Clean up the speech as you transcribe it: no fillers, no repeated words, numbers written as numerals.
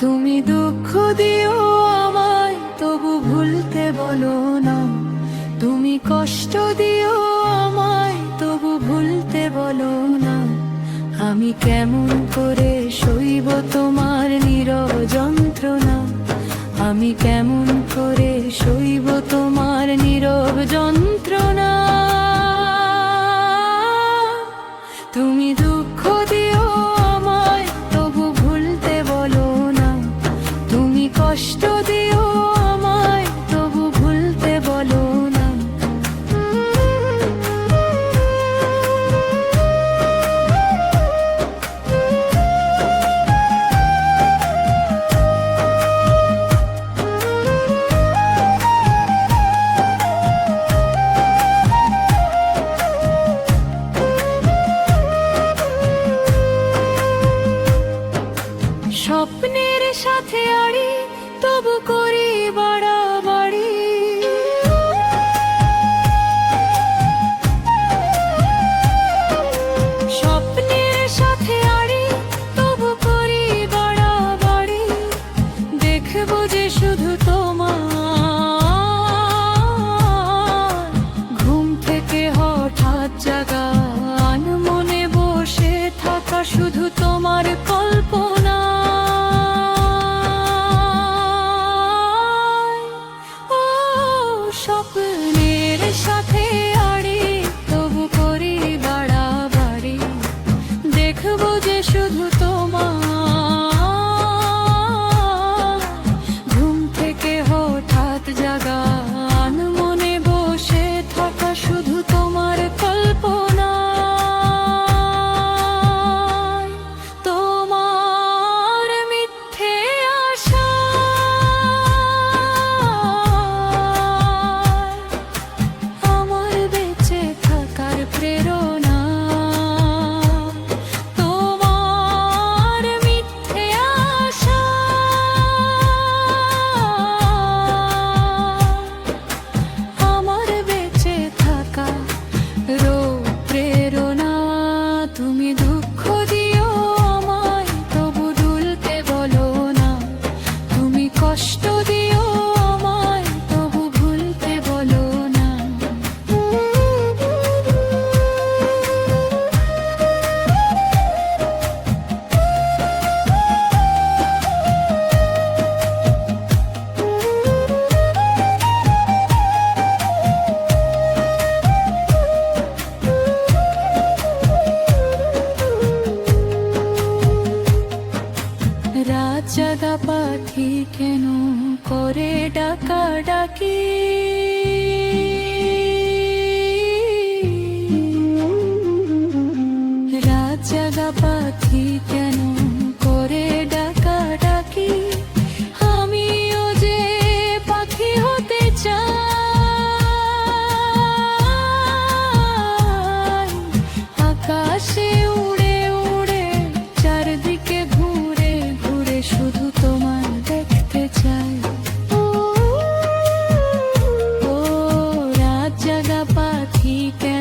তুমি দুঃখ দিও আমায় তবু ভুলতে বলো না, তুমি কষ্ট দিও আমায় তবু ভুলতে বলো না। আমি কেমন করে সইব তোমার নীরব যন্ত্রণা, আমি কেমন করে সইব তোমার নীরব যন্ত্রণা। তুমি দুঃখ দিও আমায় তবু ভুলতে বলো না, তুমি কষ্ট দিও আমায় তবু ভুলতে বলো না। স্বপ্নের সাথে আড়ি তবু করি বাড়াবাড়ি, স্বপ্নের সাথে আড়ি তবু করি বাড়াবাড়ি। দেখবো যে শুধু তোমার, ঘুম থেকে হঠাৎ জাগা মনে বসে থাকা শুধু তোমার কল্পনা। স্বপ্নের সাথে আড়ি তবু করি বাড়াবাড়ি, দেখবো যে শুধু তোমার, ঘুম থেকে হঠাৎ জাগা মনে বসে থাকা শুধু তোমার কল্পনা। তোমার মিথ্যে আশা আমার বেঁচে থাকার প্রেরণা, তোমার মিথ্যে আশা আমার বেঁচে থাকা প্রেরণা। তুমি দুঃখ দিও আমায় তবু ভুলতে বলো না, তুমি কষ্ট দিও আমায় তবু ভুলতে বলো না। রাত জাগা পাখি কেন করে ডাকা ডাকি, রাত জাগা পাখি কেন করে ডাকা ডাকি। আমিও যে পাখি হতে চাই, আকাশে উড়ে উড়ে চারদিকে ঘুরে ঘুরে শুধু তোমার দেখতে চাই। ও রাত জাগা পাখি কেন